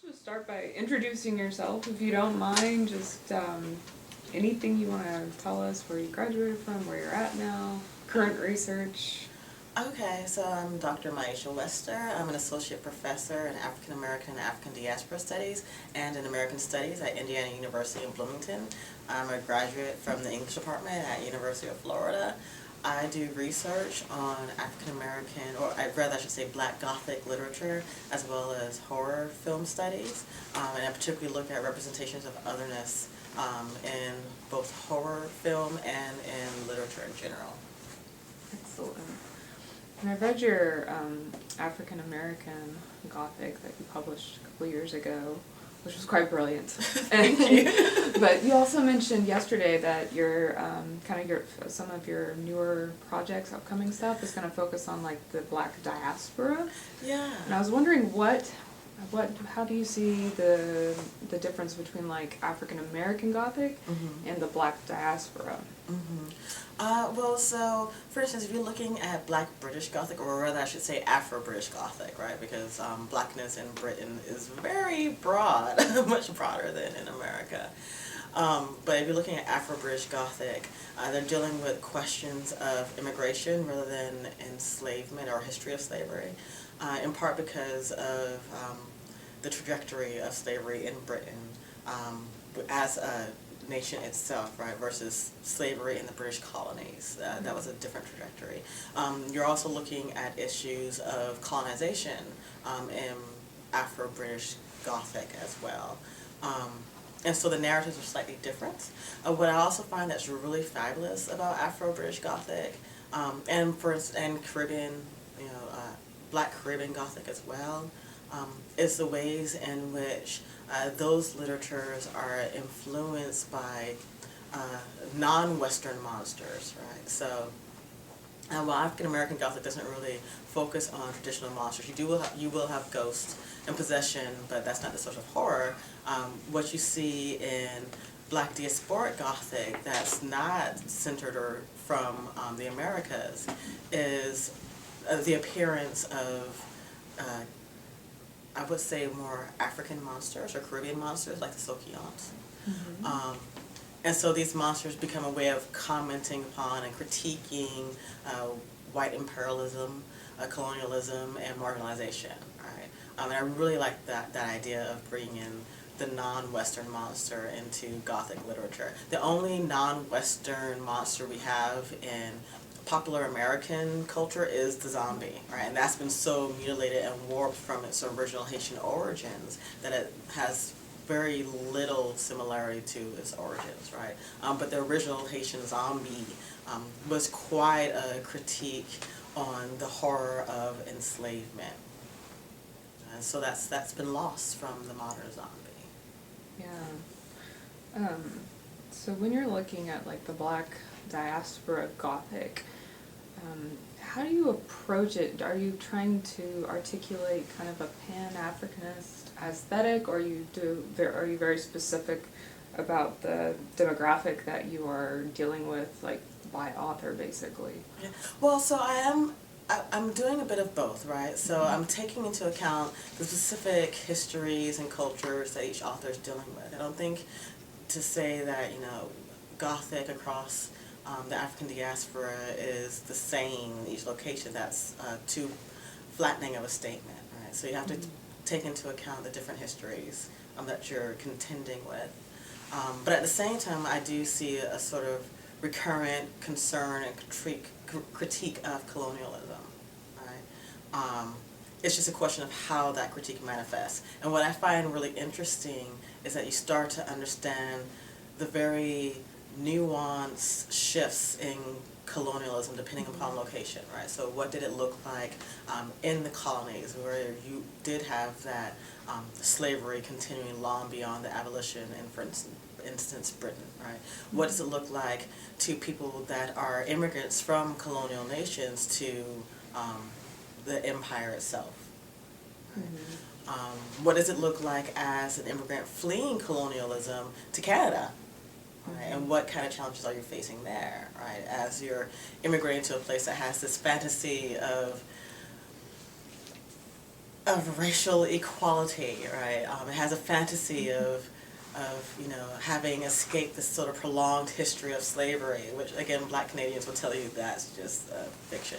Just start by introducing yourself, if you don't mind. Just anything you want to tell us, where you graduated from, where you're at now, current research. Okay, so I'm Dr. Maisha Wester. I'm an associate professor in African American and African Diaspora Studies and in American Studies at Indiana University in Bloomington. I'm a graduate from the English department at University of Florida. I do research on African American, or rather I should say Black Gothic literature, as well as horror film studies, and I particularly look at representations of otherness in both horror film and in literature in general. Excellent. And I read your African American Gothic that you published a couple years ago, which was quite brilliant. Thank you. But you also mentioned yesterday that your some of your newer projects, upcoming stuff, is going to focus on like the Black diaspora. Yeah. And I was wondering how do you see the difference between like African American Gothic and the Black diaspora? Well, so, for instance, if you're looking at Black British Gothic, or rather I should say Afro-British Gothic, right, because Blackness in Britain is very broad, much broader than in America. But if you're looking at Afro-British Gothic, they're dealing with questions of immigration rather than enslavement or history of slavery, in part because of the trajectory of slavery in Britain as a nation itself, right, versus slavery in the British colonies. That was a different trajectory. You're also looking at issues of colonization in Afro-British Gothic as well. And so the narratives are slightly different. What I also find that's really fabulous about Afro-British Gothic and Caribbean, Black Caribbean Gothic as well, is the ways in which those literatures are influenced by non-Western monsters, right? So, while African American Gothic doesn't really focus on traditional monsters, you will have ghosts and possession, but that's not the source of horror. What you see in Black diasporic Gothic that's not centered or from the Americas is the appearance of I would say more African monsters or Caribbean monsters like the Sokions. And so these monsters become a way of commenting upon and critiquing white imperialism, colonialism, and marginalization. Right? And I really like that idea of bringing in the non-Western monster into Gothic literature. The only non-Western monster we have in popular American culture is the zombie, right? And that's been so mutilated and warped from its original Haitian origins that it has very little similarity to its origins, right? But the original Haitian zombie was quite a critique on the horror of enslavement. So that's been lost from the modern zombie. Yeah. So when you're looking at like the Black diaspora Gothic, how do you approach it? Are you trying to articulate kind of a pan-Africanist aesthetic, or are you very specific about the demographic that you are dealing with, like by author, basically? Yeah. Well, so I'm doing a bit of both, right? So I'm taking into account the specific histories and cultures that each author is dealing with. I don't think to say that, Gothic across the African diaspora is the same in each location. That's too flattening of a statement, right? So you have to take into account the different histories that you're contending with. But at the same time, I do see a sort of recurrent concern and critique of colonialism, right? It's just a question of how that critique manifests. And what I find really interesting is that you start to understand the very nuanced shifts in colonialism depending upon location, right? So what did it look like in the colonies where you did have that slavery continuing long beyond the abolition in, for instance, Britain, right? What does it look like to people that are immigrants from colonial nations to the empire itself? Right? What does it look like as an immigrant fleeing colonialism to Canada? Right? And what kind of challenges are you facing there, right? As you're immigrating to a place that has this fantasy of of racial equality, right? It has a fantasy you know, having escaped this sort of prolonged history of slavery, which again, Black Canadians will tell you that's just fiction.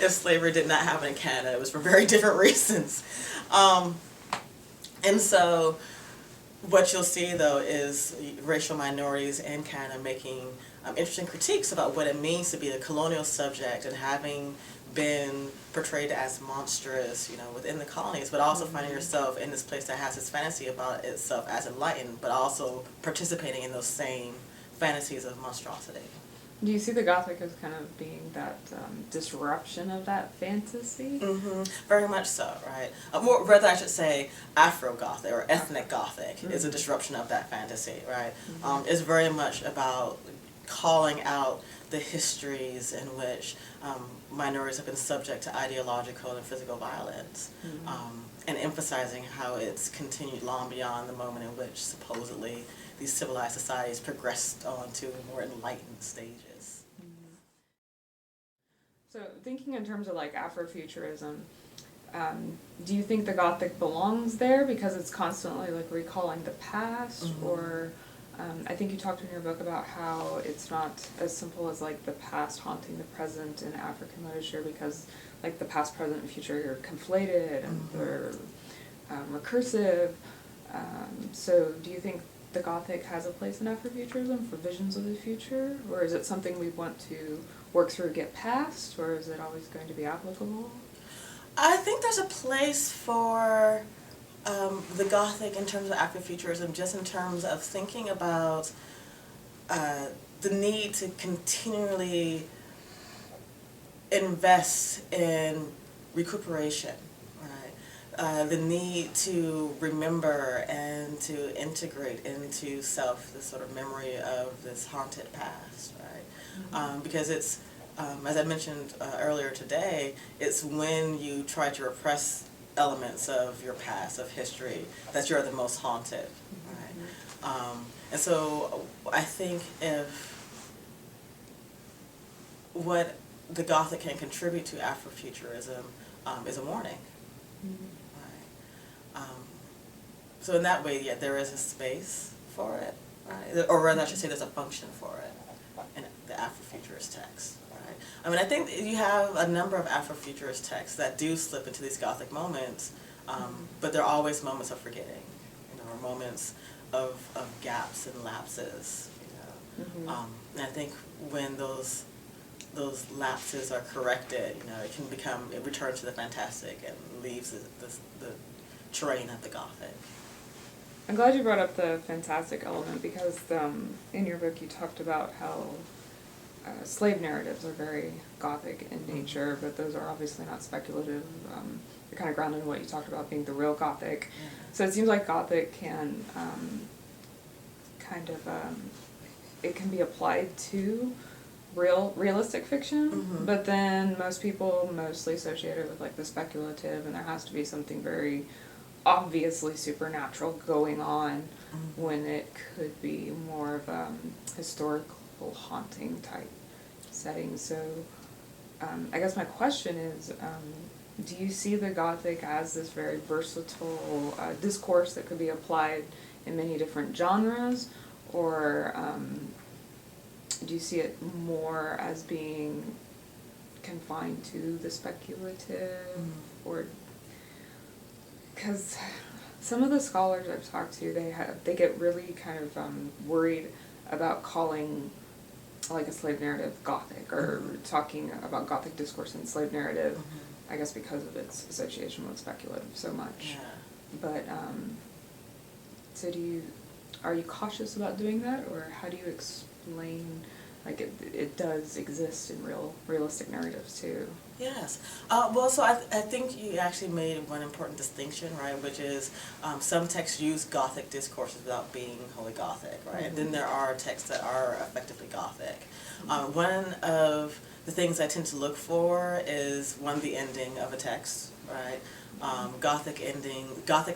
If slavery did not happen in Canada, it was for very different reasons. And so what you'll see, though, is racial minorities in Canada making interesting critiques about what it means to be a colonial subject and having been portrayed as monstrous, you know, within the colonies, but also finding yourself in this place that has this fantasy about itself as enlightened, but also participating in those same fantasies of monstrosity. Do you see the Gothic as kind of being that disruption of that fantasy? Very much so, right? More, rather, I should say, Afro-Gothic or ethnic Gothic is a disruption of that fantasy, right? It's very much about calling out the histories in which minorities have been subject to ideological and physical violence, and emphasizing how it's continued long beyond the moment in which supposedly these civilized societies progressed on to more enlightened stages. So thinking in terms of like Afrofuturism, do you think the Gothic belongs there because it's constantly like recalling the past, or I think you talked in your book about how it's not as simple as like the past haunting the present in African literature because like the past, present, and future are conflated and they're recursive. So do you think the Gothic has a place in Afrofuturism for visions of the future, or is it something we want to work through, get past, or is it always going to be applicable? I think there's a place for the Gothic in terms of Afrofuturism, just in terms of thinking about the need to continually invest in recuperation, right? The need to remember and to integrate into self this sort of memory of this haunted past, right? Because it's, as I mentioned earlier today, it's when you try to repress elements of your past, of history, that you're the most haunted, right? And so I think if what the Gothic can contribute to Afrofuturism is a warning, right? So in that way, yeah, there is a space for it, right? Or rather, I should say there's a function for it in the Afrofuturist text. I mean, I think you have a number of Afrofuturist texts that do slip into these Gothic moments, but they're always moments of forgetting, you know, or moments of gaps and lapses, you know. And I think when those lapses are corrected, you know, it returns to the fantastic and leaves the terrain of the Gothic. I'm glad you brought up the fantastic element because in your book you talked about how slave narratives are very Gothic in nature, but those are obviously not speculative. They're kind of grounded in what you talked about being the real Gothic. So it seems like Gothic can it can be applied to realistic fiction, but then most people mostly associate it with like the speculative, and there has to be something very obviously supernatural going on when it could be more of historical haunting type setting. So I guess my question is, do you see the Gothic as this very versatile discourse that could be applied in many different genres, or do you see it more as being confined to the speculative, or because some of the scholars I've talked to, they get really kind of worried about calling like a slave narrative Gothic, or talking about Gothic discourse in slave narrative, I guess because of its association with speculative so much. But so are you cautious about doing that, or how do you explain like it does exist in realistic narratives too? Yes. Well, so I think you actually made one important distinction, right, which is some texts use Gothic discourses without being wholly Gothic, right? And then there are texts that are effectively Gothic. One of the things I tend to look for is, the ending of a text, right? Gothic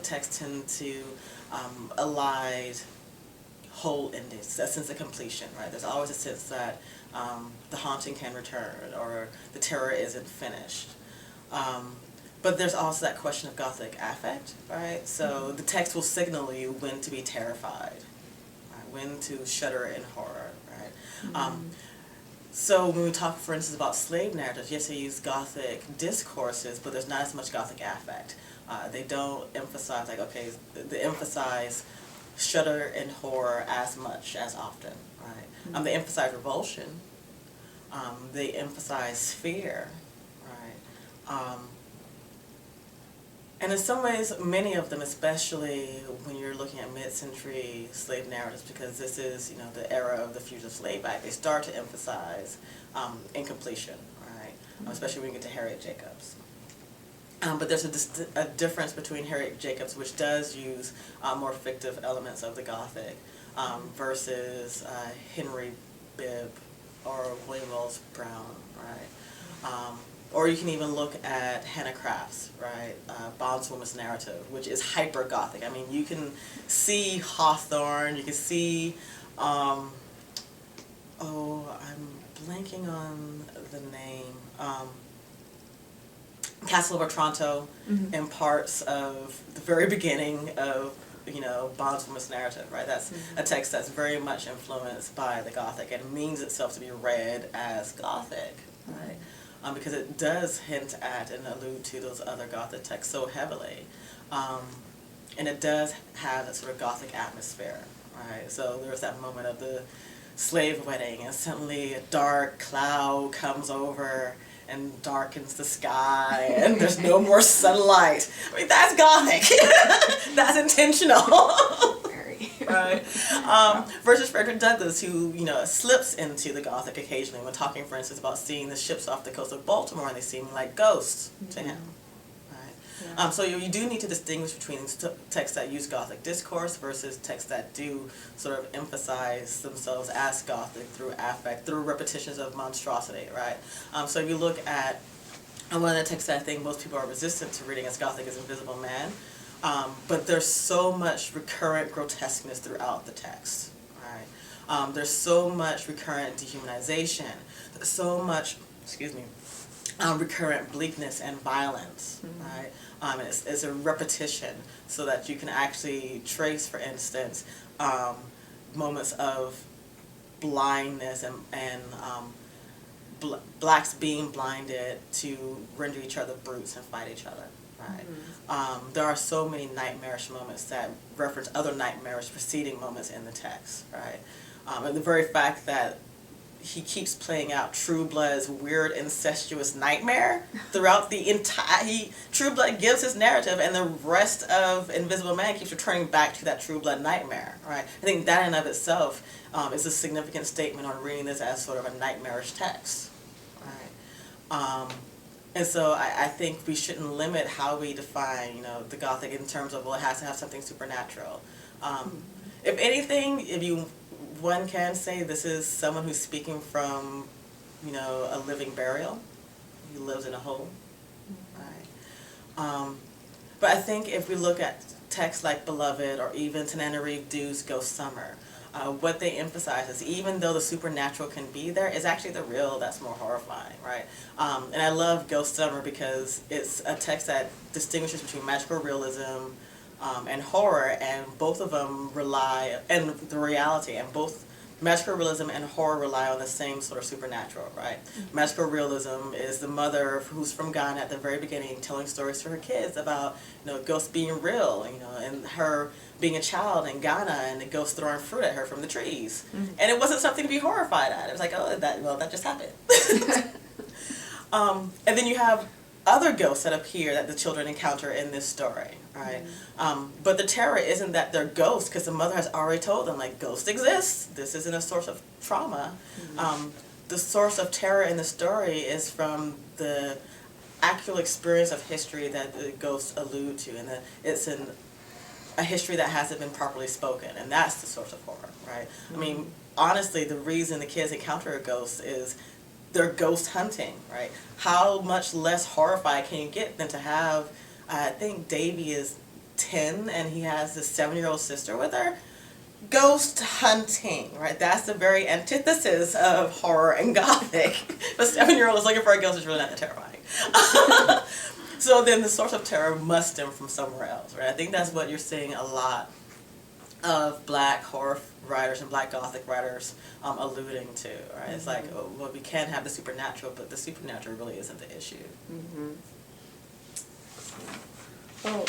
texts tend to elide whole endings, a sense of completion, right? There's always a sense that the haunting can return, or the terror isn't finished. But there's also that question of Gothic affect, right? So the text will signal you when to be terrified, right? When to shudder in horror, right? So when we talk, for instance, about slave narratives, yes, they use Gothic discourses, but there's not as much Gothic affect. They don't emphasize, like, okay, they emphasize shudder and horror as much as often, right? They emphasize revulsion. They emphasize fear, right? And in some ways, many of them, especially when you're looking at mid-century slave narratives, because this is, you know, the era of the Fugitive Slave Act, they start to emphasize incompletion, right? Especially when you get to Harriet Jacobs. But there's a difference between Harriet Jacobs, which does use more fictive elements of the Gothic, versus Henry Bibb or William Wells Brown, right? Or you can even look at Hannah Crafts, right? Bondswoman's Narrative, which is hyper Gothic. I mean, you can see Hawthorne, you can see, I'm blanking on the name. Castle of Otranto, in parts of the very beginning of, you know, Bondswoman's Narrative, right? That's a text that's very much influenced by the Gothic and means itself to be read as Gothic, right? Because it does hint at and allude to those other Gothic texts so heavily. And it does have that sort of Gothic atmosphere, right? So there's that moment of the slave wedding, and suddenly a dark cloud comes over and darkens the sky, and there's no more sunlight. I mean, that's Gothic. That's intentional. Very. Right. Versus Frederick Douglass, who, you know, slips into the Gothic occasionally when talking, for instance, about seeing the ships off the coast of Baltimore, and they seem like ghosts to him. Yeah. So you do need to distinguish between texts that use Gothic discourse versus texts that do sort of emphasize themselves as Gothic through affect, through repetitions of monstrosity, right? So if you look at one of the texts that I think most people are resistant to reading as Gothic is Invisible Man, but there's so much recurrent grotesqueness throughout the text, right? There's so much recurrent dehumanization, there's so much, recurrent bleakness and violence, right? It's a repetition so that you can actually trace, for instance, moments of blindness and blacks being blinded to render each other brutes and fight each other, right? There are so many nightmarish moments that reference other nightmarish preceding moments in the text, right? And the very fact that he keeps playing out True Blood's weird incestuous nightmare throughout the entire. True Blood gives his narrative, and the rest of Invisible Man keeps returning back to that True Blood nightmare. Right? I think that in of itself is a significant statement on reading this as sort of a nightmarish text. Right? And so I think we shouldn't limit how we define, you know, the Gothic in terms of, well, it has to have something supernatural. If anything, one can say this is someone who's speaking from, you know, a living burial. He lives in a hole, right? But I think if we look at texts like Beloved or even Tananarive Dew's Ghost Summer, what they emphasize is even though the supernatural can be there, it's actually the real that's more horrifying, right? And I love Ghost Summer because it's a text that distinguishes between magical realism and horror, and both of them rely, and the reality, and both magical realism and horror rely on the same sort of supernatural, right? Magical realism is the mother who's from Ghana at the very beginning telling stories to her kids about, you know, ghosts being real, you know, and her being a child in Ghana and the ghosts throwing fruit at her from the trees. And it wasn't something to be horrified at. It was like, oh, that just happened. And then you have other ghosts that appear that the children encounter in this story, right? But the terror isn't that they're ghosts, because the mother has already told them, like, ghosts exist. This isn't a source of trauma. The source of terror in the story is from the actual experience of history that the ghosts allude to, and that it's a history that hasn't been properly spoken, and that's the source of horror, right? I mean, honestly, the reason the kids encounter a ghost is they're ghost hunting, right? How much less horrified can you get than to have, I think Davy is 10 and he has this 7-year-old sister with her? Ghost hunting, right? That's the very antithesis of horror and Gothic. A 7-year-old is looking for a ghost is really not that terrifying. So then the source of terror must stem from somewhere else, right? I think that's what you're seeing a lot of black horror writers and black gothic writers alluding to, right? It's like, oh, well, we can have the supernatural, but the supernatural really isn't the issue. Well,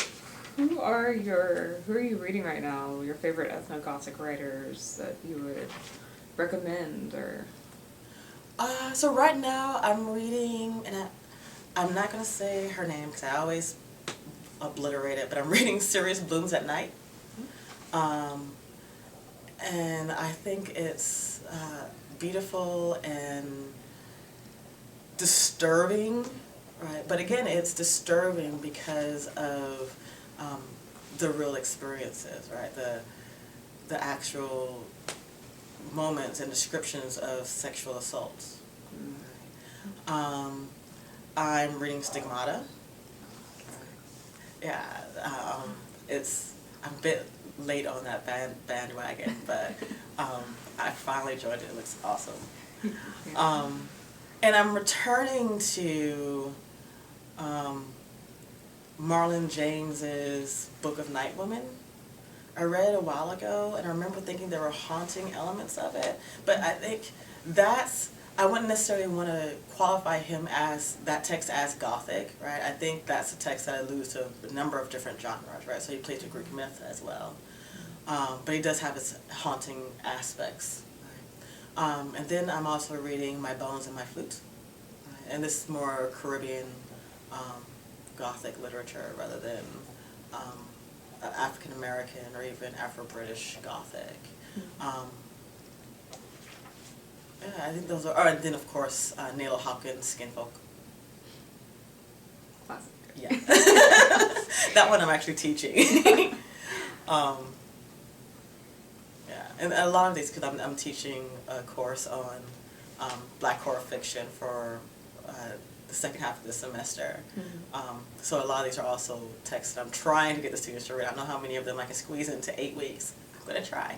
who are you reading right now? Your favorite ethno-gothic writers that you would recommend, or? So right now I'm reading, and I'm not gonna say her name because I always obliterate it, but I'm reading Sirius Blooms at Night. And I think it's beautiful and disturbing, right? But again, it's disturbing because of the real experiences, right? The actual moments and descriptions of sexual assaults. I'm reading Stigmata. Yeah, I'm a bit late on that bandwagon, but I finally joined it. It looks awesome. And I'm returning to Marlon James's Book of Night Women. I read it a while ago, and I remember thinking there were haunting elements of it, but I think I wouldn't necessarily want to qualify that text as gothic, right? I think that's a text that alludes to a number of different genres, right? So he plays with Greek myth as well. But he does have his haunting aspects. Right? And then I'm also reading My Bones and My Flute, right? And this is more Caribbean gothic literature rather than African American or even Afro-British gothic. Yeah, I think those are, and then of course Nalo Hopkins' Skinfolk. Classic. Yeah, that one I'm actually teaching. Yeah, and a lot of these because I'm teaching a course on black horror fiction for the second half of the semester. So a lot of these are also texts that I'm trying to get the students to read. I don't know how many of them I can squeeze into 8 weeks. I'm gonna try.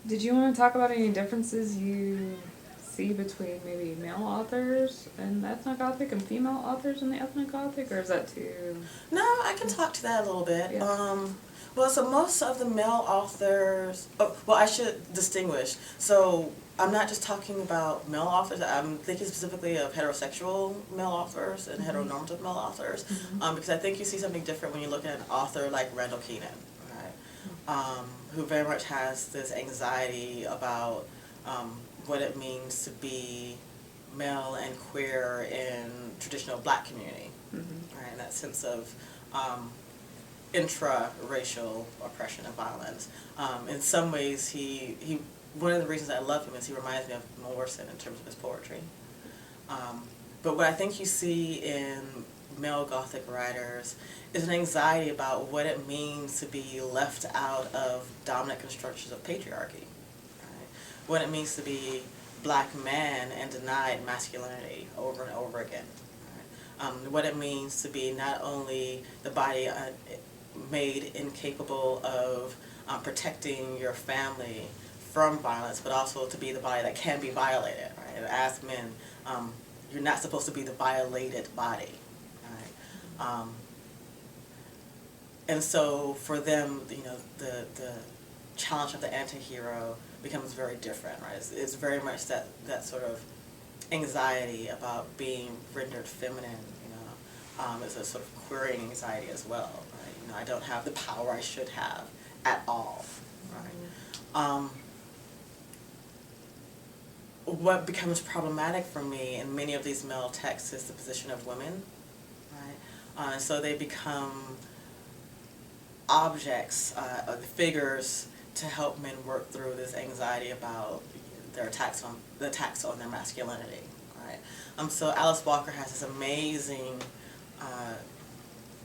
Did you want to talk about any differences you see between maybe male authors in ethnogothic and female authors in the ethnogothic, or is that too? No, I can talk to that a little bit. Yeah. Well, so most of the male authors, I should distinguish. So I'm not just talking about male authors, I'm thinking specifically of heterosexual male authors and heteronormative male authors, because I think you see something different when you look at an author like Randall Keenan, right? Who very much has this anxiety about what it means to be male and queer in traditional black community, right? And that sense of intra-racial oppression and violence. In some ways, he one of the reasons I love him is he reminds me of Morrison in terms of his poetry. But what I think you see in male Gothic writers is an anxiety about what it means to be left out of dominant constructions of patriarchy. Right? What it means to be black man and denied masculinity over and over again. Right? What it means to be not only the body made incapable of protecting your family from violence, but also to be the body that can be violated. Right? And as men, you're not supposed to be the violated body. Right? And so for them, you know, the challenge of the anti-hero becomes very different, right? It's very much that sort of anxiety about being rendered feminine, you know. It's a sort of querying anxiety as well, right? You know, I don't have the power I should have at all, right? What becomes problematic for me in many of these male texts is the position of women, right? So they become objects, figures to help men work through this anxiety about the attacks on their masculinity, right? So Alice Walker has this amazing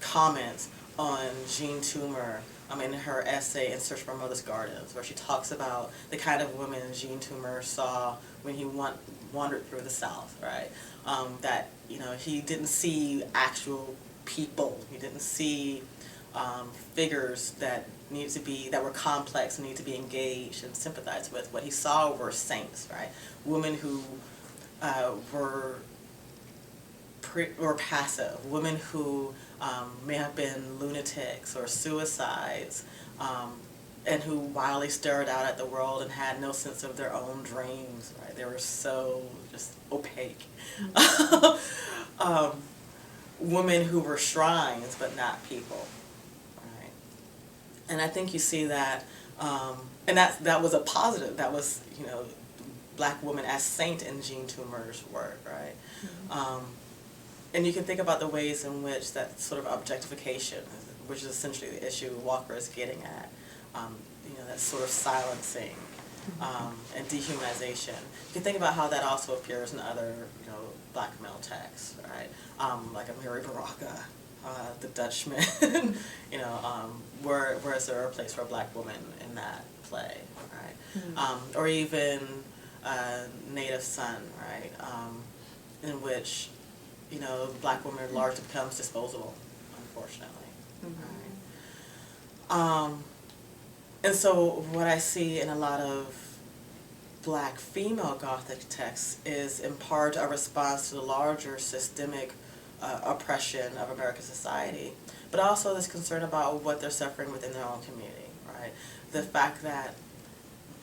comment on Jean Toomer in her essay In Search for Mother's Gardens, where she talks about the kind of woman Jean Toomer saw when he wandered through the South, right? That, you know, he didn't see actual people. He didn't see figures that were complex and need to be engaged and sympathized with. What he saw were saints, right? Women who were or passive, women who may have been lunatics or suicides, and who wildly stared out at the world and had no sense of their own dreams, right? They were so just opaque. Women who were shrines but not people, right? And I think you see that, and that was a positive. That was, Black woman as saint in Jean Toomer's work, right? And you can think about the ways in which that sort of objectification, which is essentially the issue Walker is getting at, that sort of silencing and dehumanization. You can think about how that also appears in other, Black male texts, right? Like Amiri Baraka, The Dutchman, where is there a place for a Black woman in that play, right? Or even Native Son, right? In which, Black woman largely becomes disposable, unfortunately. Right? And so what I see in a lot of Black female Gothic texts is in part a response to the larger systemic oppression of American society, but also this concern about what they're suffering within their own community, right? The fact that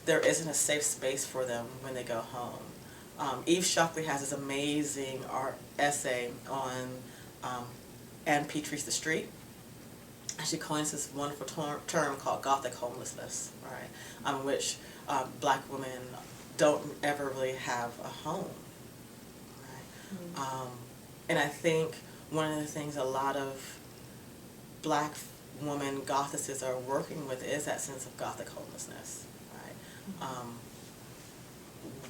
there isn't a safe space for them when they go home. Eve Shockley has this amazing essay on Anne Petry's The Street. And she coins this wonderful term called Gothic homelessness, right? In which Black women don't ever really have a home, right? And I think one of the things a lot of Black woman Gothicists are working with is that sense of Gothic homelessness, right?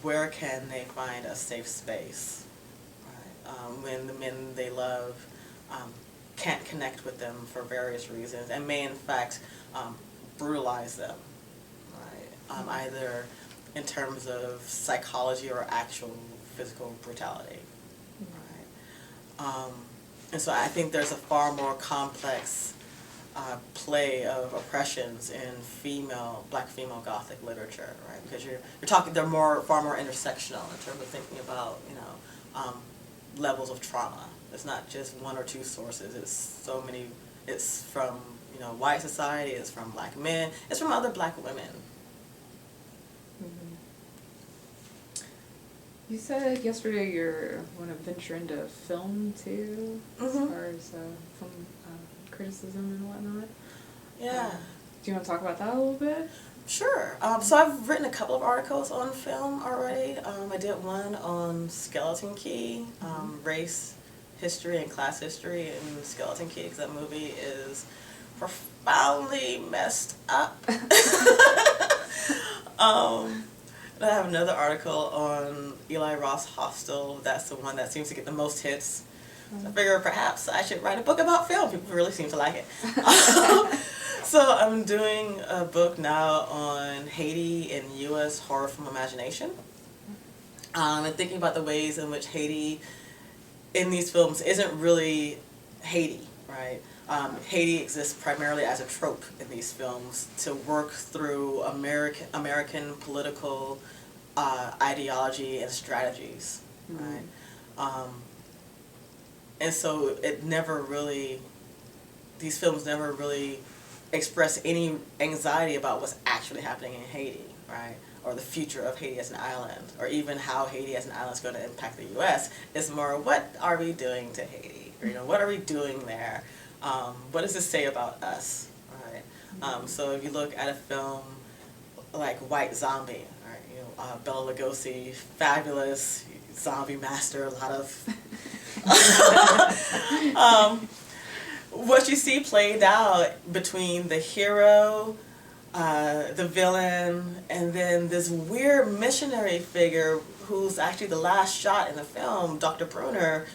Where can they find a safe space, right? When the men they love can't connect with them for various reasons and may in fact brutalize them, right? Either in terms of psychology or actual physical brutality, right? And so I think there's a far more complex play of oppressions in Black female Gothic literature, right? Because you're talking, they're far more intersectional in terms of thinking about, levels of trauma. It's not just one or two sources. It's so many. It's from white society. It's from Black men. It's from other Black women. You said yesterday you want to venture into film too, as far as film criticism and whatnot. Yeah. Do you want to talk about that a little bit? Sure. So I've written a couple of articles on film already. I did one on Skeleton Key, race, history, and class history in Skeleton Key, because that movie is profoundly messed up. I have another article on Eli Roth's Hostel. That's the one that seems to get the most hits. So I figure perhaps I should write a book about film. People really seem to like it. So I'm doing a book now on Haiti and U.S. horror film imagination. And thinking about the ways in which Haiti in these films isn't really Haiti, right? Haiti exists primarily as a trope in these films to work through American political ideology and strategies, right? And so these films never really express any anxiety about what's actually happening in Haiti, right? Or the future of Haiti as an island, or even how Haiti as an island is going to impact the U.S. It's more, what are we doing to Haiti? Or, what are we doing there? What does this say about us, right? So if you look at a film like White Zombie, right? Bela Lugosi, fabulous zombie master, a lot of what you see played out between the hero, the villain, and then this weird missionary figure who's actually the last shot in the film, Dr. Bruner,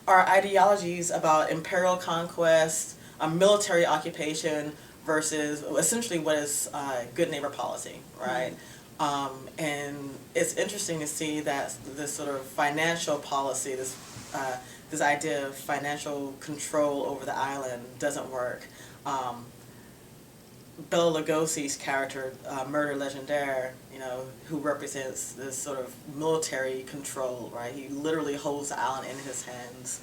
are ideologies about imperial conquest, military occupation, versus essentially what is good neighbor policy, right? And it's interesting to see that this sort of financial policy, this idea of financial control over the island doesn't work. Bela Lugosi's character, Murder Legendaire, who represents this sort of military control, right? He literally holds the island in his hands.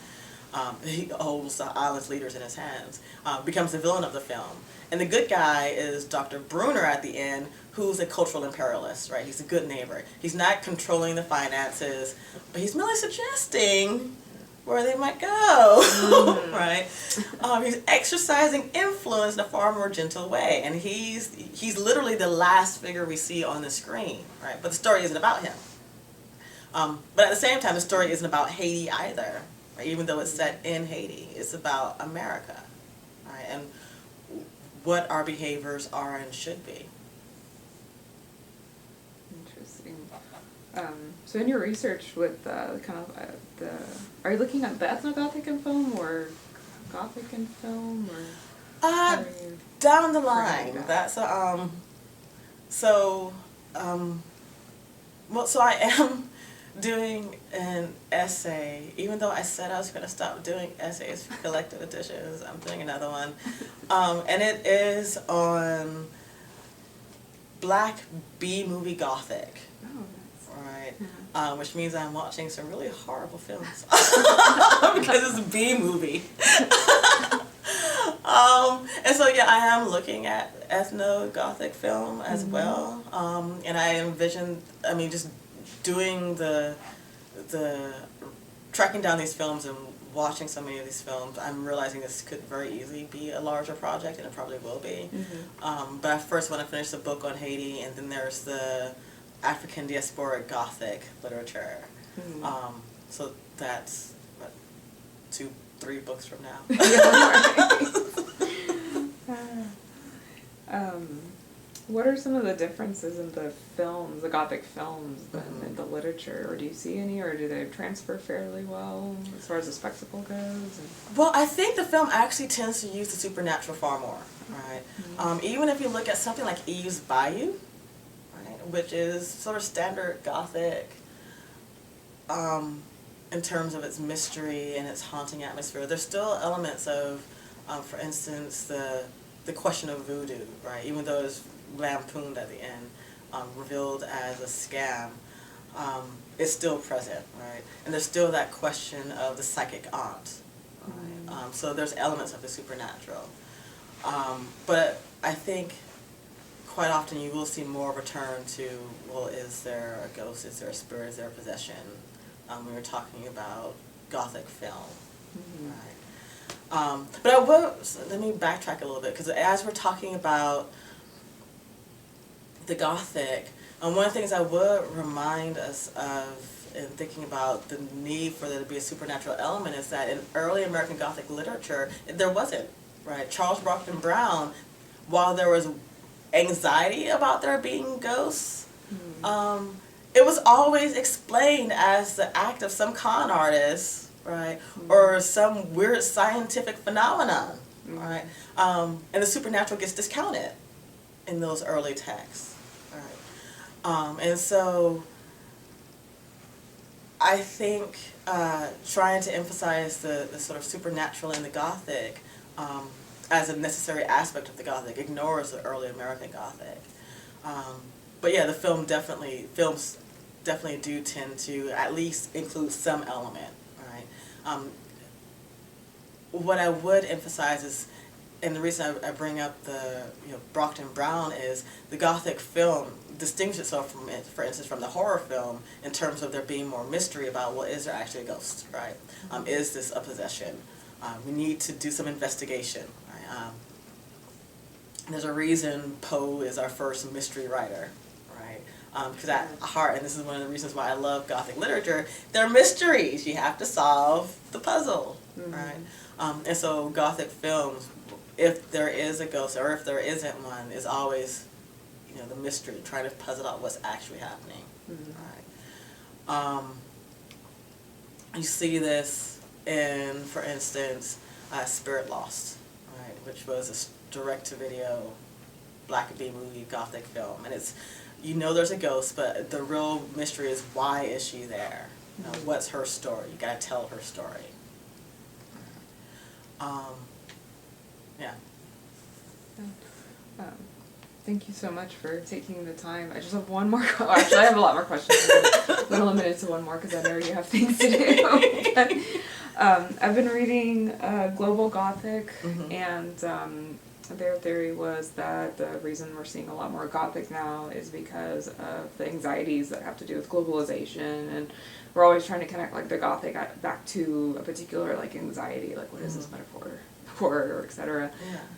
He holds the island's leaders in his hands. Becomes the villain of the film. And the good guy is Dr. Bruner at the end, who's a cultural imperialist, right? He's a good neighbor. He's not controlling the finances, but he's merely suggesting where they might go, right? He's exercising influence in a far more gentle way, and he's literally the last figure we see on the screen, right? But the story isn't about him. But at the same time, the story isn't about Haiti either, right? Even though it's set in Haiti. It's about America, right? And what our behaviors are and should be. Interesting. So in your research with are you looking at the ethnogothic in film or gothic in film, or how are you down the line? figuring that? That's so I am doing an essay. Even though I said I was going to stop doing essays for collected editions, I'm doing another one, and it is on Black B-movie Gothic. Oh, nice. Right, Mm-hmm. which means I'm watching some really horrible films because it's a B movie. And so yeah, I am looking at ethno-Gothic film as well, and I envision, just doing the tracking down these films and watching so many of these films. I'm realizing this could very easily be a larger project, and it probably will be. But I first want to finish the book on Haiti, and then there's the African diasporic Gothic literature. So that's what, 2-3 books from now. What are some of the differences in the films, the Gothic films, than in the literature? Or do you see any, or do they transfer fairly well as far as the spectacle goes? And Well, I think the film actually tends to use the supernatural far more, right? Even if you look at something like Eve's Bayou, right, which is sort of standard Gothic in terms of its mystery and its haunting atmosphere, there's still elements of, for instance, the question of voodoo, right? Even though it's lampooned at the end, revealed as a scam, it's still present, right? And there's still that question of the psychic aunt, right? So there's elements of the supernatural. But I think quite often you will see more return to, well, is there a ghost, is there a spirit, is there a possession, when you're talking about Gothic film, right? But I will, let me backtrack a little bit, because as we're talking about the Gothic, one of the things I would remind us of in thinking about the need for there to be a supernatural element is that in early American Gothic literature, there wasn't, right? Charles Brockden Brown, while there was anxiety about there being ghosts, it was always explained as the act of some con artist, right, or some weird scientific phenomenon, right, and the supernatural gets discounted in those early texts, right, and so I think trying to emphasize the sort of supernatural in the Gothic as a necessary aspect of the Gothic ignores the early American Gothic, but yeah, films definitely do tend to at least include some element. What I would emphasize is, and the reason I bring up the Brockden Brown is the Gothic film distinguishes itself from, for instance, from the horror film in terms of there being more mystery about, well, is there actually a ghost, right? Is this a possession? We need to do some investigation, right? There's a reason Poe is our first mystery writer, right? Because at heart, and this is one of the reasons why I love Gothic literature, they're mysteries. You have to solve the puzzle, right? And so Gothic films, if there is a ghost or if there isn't one, is always, the mystery, trying to puzzle out what's actually happening, right? You see this in, for instance, Spirit Lost, right, which was a direct-to-video Black B-movie Gothic film, and it's, there's a ghost, but the real mystery is, why is she there? What's her story? You gotta tell her story. Yeah. Um, Thank you so much for taking the time. I just have one more. Actually, I have a lot more questions. I'm a little limited to one more because I know you have things to do. But, I've been reading Global Gothic, and their theory was that the reason we're seeing a lot more Gothic now is because of the anxieties that have to do with globalization, and we're always trying to connect like the Gothic back to a particular like anxiety, like what is this metaphor? Or et cetera.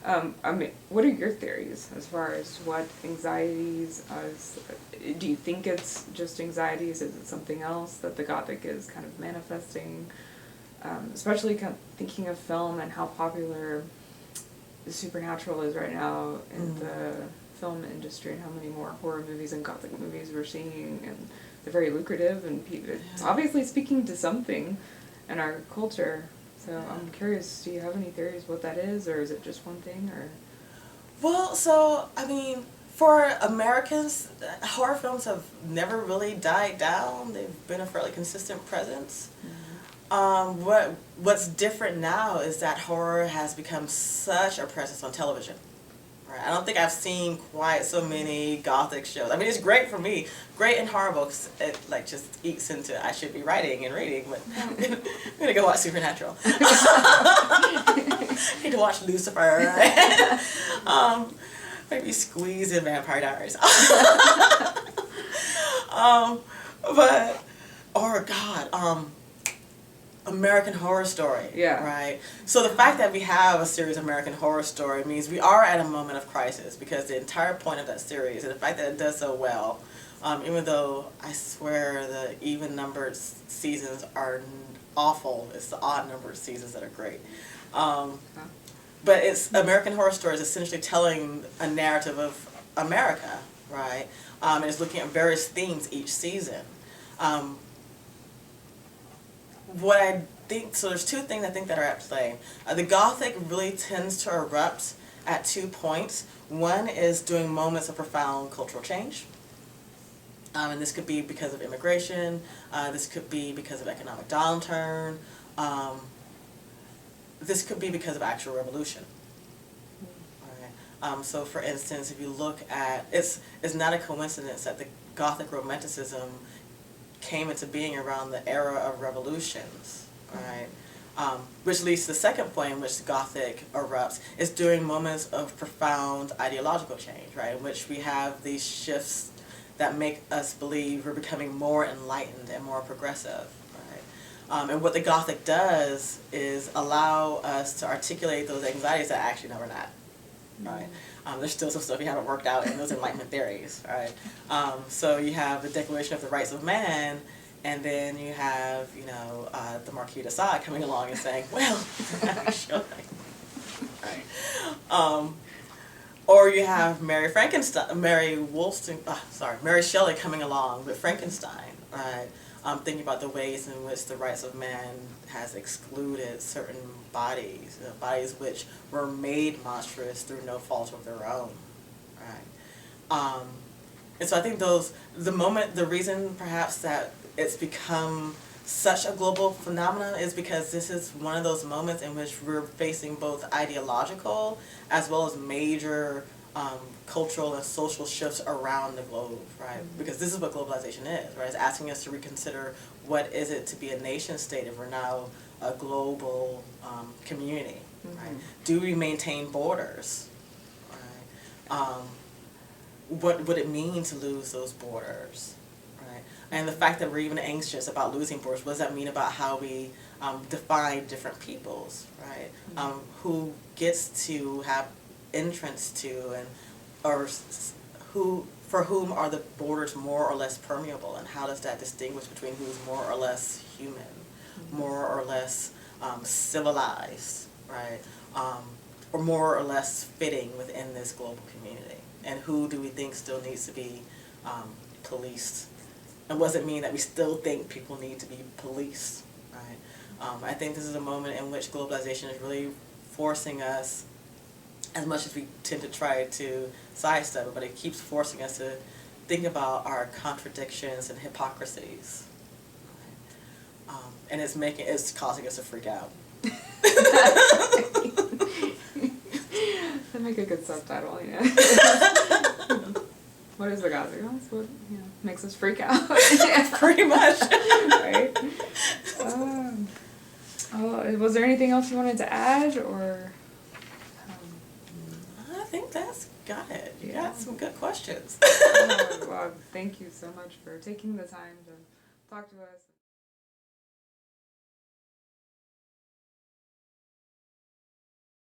Yeah. I mean, what are your theories as far as what anxieties do you think it's just anxieties? Is it something else that the Gothic is kind of manifesting? Especially kind of thinking of film and how popular the supernatural is right now in the film industry, and how many more horror movies and Gothic movies we're seeing, and they're very lucrative, and it's obviously speaking to something in our culture. So I'm curious, do you have any theories what that is, or is it just one thing, or? Well, so, I mean, for Americans, horror films have never really died down. They've been a fairly consistent presence. What's different now is that horror has become such a presence on television. Right? I don't think I've seen quite so many Gothic shows. I mean, it's great for me, great and horrible, 'cause it like just eats into I should be writing and reading, but I'm gonna go watch Supernatural. Need to watch Lucifer. Maybe squeeze in Vampire Diaries. But oh God. American Horror Story. Yeah. Right? So the fact that we have a series American Horror Story means we are at a moment of crisis, because the entire point of that series, and the fact that it does so well, even though I swear the even-numbered seasons are awful, it's the odd-numbered seasons that are great. But it's American Horror Story is essentially telling a narrative of America, right? And it's looking at various themes each season. What I think, so there's two things I think that are at play. The Gothic really tends to erupt at 2 points. One is during moments of profound cultural change. And this could be because of immigration. This could be because of economic downturn. This could be because of actual revolution. Right? So for instance, if you look at, it's not a coincidence that the Gothic Romanticism came into being around the era of revolutions, right? Which leads to the second point in which the Gothic erupts, is during moments of profound ideological change, right? In which we have these shifts that make us believe we're becoming more enlightened and more progressive, right? And what the Gothic does is allow us to articulate those anxieties that actually no, we're not, right? There's still some stuff you haven't worked out in those Enlightenment theories, right? So you have the Declaration of the Rights of Man, and then you have, you know, the Marquis de Sade coming along and saying, well, actually, right? Or you have Mary Shelley coming along with Frankenstein, right? Thinking about the ways in which the rights of man has excluded certain bodies, bodies which were made monstrous through no fault of their own, right? And so I think the reason perhaps that it's become such a global phenomenon is because this is one of those moments in which we're facing both ideological as well as major cultural and social shifts around the globe, right? Because this is what globalization is, right? It's asking us to reconsider what is it to be a nation state if we're now a global community, right? Do we maintain borders, right? What would it mean to lose those borders, right? And the fact that we're even anxious about losing borders, what does that mean about how we define different peoples, right? Who gets to have entrance to, and or for whom are the borders more or less permeable, and how does that distinguish between who's more or less human, more or less civilized, right? Or more or less fitting within this global community, and who do we think still needs to be policed, and what does it mean that we still think people need to be policed, right? I think this is a moment in which globalization is really forcing us, as much as we tend to try to sidestep it, but it keeps forcing us to think about our contradictions and hypocrisies. And it's causing us to freak out. That make a good subtitle, yeah. What is the Gothic? That's what, makes us freak out. Yeah, pretty much. Right? Was there anything else you wanted to add, or? I think that's got it. You got some good questions. Well, thank you so much for taking the time to talk to us.